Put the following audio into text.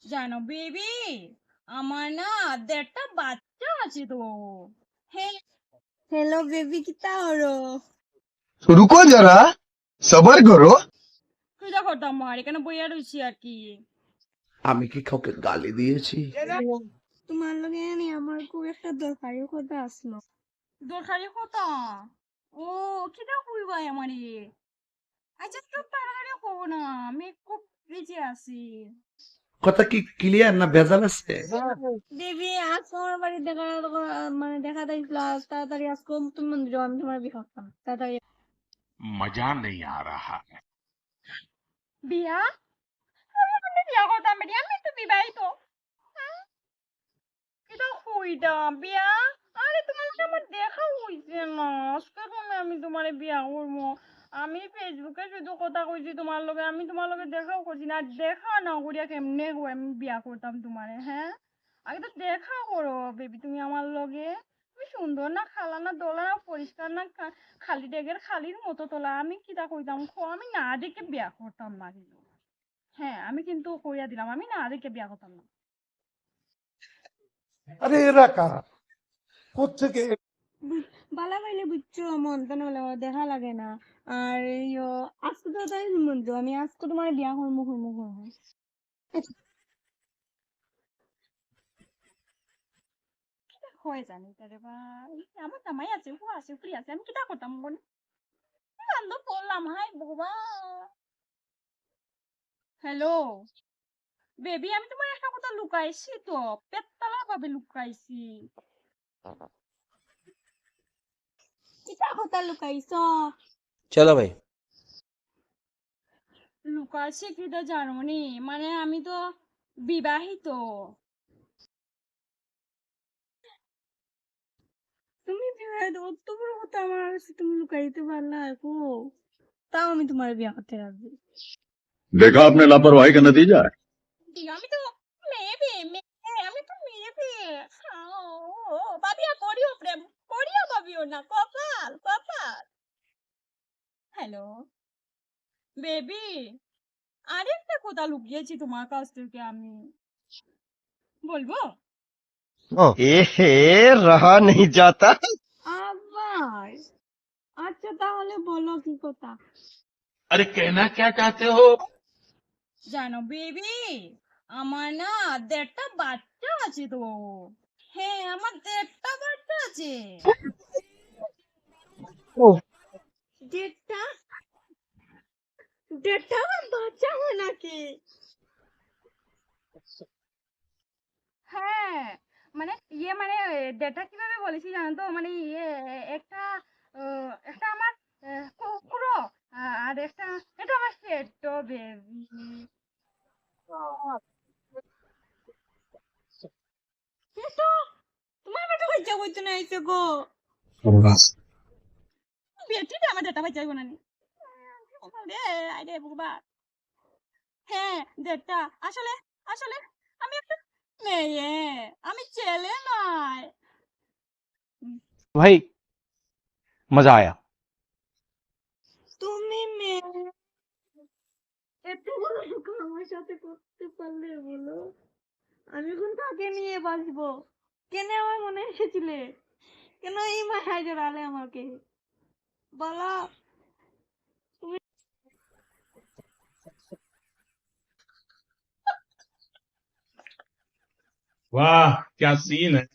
জানো বেবি, আমার না 1.5টা বাচ্চা আছে তো। হ্যাঁ, हेलो बेबी कितना हो रो? रुको जरा, सबर करो। পূজা করতাম আর এখানে বইয়া রয়েছি আর কি। আমি কি কাউকে গালি দিয়েছি? তোমার লগে জানি আমার খুব একটা দরকারি কথা আসলো। দরকারি কথা? ও, কিটা কইবা আমারে? আচ্ছা একটু তাড়াতাড়ি কও না, আমি খুব বিজি আছি। কথা কি ক্লিয়ার না ভেজাল আছে? দেবী আজকে আমার বাড়ি দেখা, মানে দেখা দিয়েছিল আজ তাড়াতাড়ি, আজকে তুমি মন্দির যাও, আমি তোমার বিয়ে করতাম তাড়াতাড়ি। मजा नहीं आ रहा है। বিয়া? আমি মানে বিয়া করতাম বেটি, আমি তো বিবাহিত। হ্যাঁ? কিটা কইতাম বিয়া? আরে তোমার সাথে আমার দেখা হইছে না, আজকে তুমি আমি তোমারে বিয়া করবো। আমি ফেসবুকে শুধু কথা কইছি তোমার লগে, আমি তোমার লগে দেখাও করছি না। দেখা না করিয়া কেমনে গো আমি বিয়া করতাম তোমারে? হ্যাঁ, আগে তো দেখা করো বেবি তুমি আমার লগে। তুমি সুন্দর না, খালা না, দোলা না, পরিষ্কার না, খালি ডেগের খালির মতো তোলা। আমি কিটা কইতাম খো, আমি না দেখে বিয়া করতাম না কিন্তু। হ্যাঁ, আমি কিন্তু কইয়া দিলাম, আমি না দেখে বিয়া করতাম না। আরে এরা কারা, কোত্থেকে? বালা পাইলে বুঝছো, মন তো নলে দেখা লাগে না। আর আজকে তো তাই মন, আমি আজকে তোমার বিয়া করবো করবো করবো। হয়ে জানি তারে ভাই, আমার জামাই আছে, ও আছে, ফ্রি আছে, আমি কিটা করতাম বোন? বান্ধব করলাম, হাই বাবা। হ্যালো বেবি, আমি তোমার একটা কথা লুকাইছি তো, পেততলা ভাবে লুকাইছি। কিটা কথা লুকাইছ? चलो भाई। লুকাইছি কিটা জানো নি? মানে আমি তো বিবাহিত। তুমি বিবাহিত, অত বড় কথা আমার কাছে তুমি লুকাইতে পারলা গো? তাও আমি তোমার বিয়া করতে রাজি। देखा आपने लापरवाही का नतीजा है। আমি তো মেয়ে, আমি তো মেয়ে। ভাবিয়া করিও প্রেম, করিও ভাবিও না, কপাল কপাল। হ্যালো বেবি, আরেকটা কথা লুকিয়েছি তোমার কাছ থেকে আমি, বলবো? এহে रहा नहीं जाता। আবার? আচ্ছা তাহলে বলো কি কথা। अरे कहना क्या चाहते हो? জানো বেবি, আমার না 1.5টা বাচ্চা আছে তো। হ্যাঁ, আমার 1.5টা বাচ্চা আছে। 1.5টা? 1.5টা আমার বাচ্চা হয় নাকি? হ্যাঁ, মানে মানে 1.5টা কিভাবে বলেছি জানো তো? মানে একটা একটা আমার কুকুরো, আর একটা, এটা আমার ছোট্ট বেবি। কিন্তু তোমার বেটা বাচ্চা কইতো না আইছে গো। বেটিটা আমার 1.5টা বাচ্চা হইব না নি? রে আইরে বুবা। হ্যাঁ 1.5টা। আসলে আসলে আমি একটা মেয়ে, আমি ছেলে নয়। भाई मजा आया। তুমি মেয়ে, এত বড় দুঃখ আমার সাথে করতে পারলে বলো? আমি এখন কাকে নিয়ে বাঁচবো? কেন আমার মনে এসেছিলে? কেন এই মাথায় জড়ালে আমাকে বলো? वाह क्या सीन है।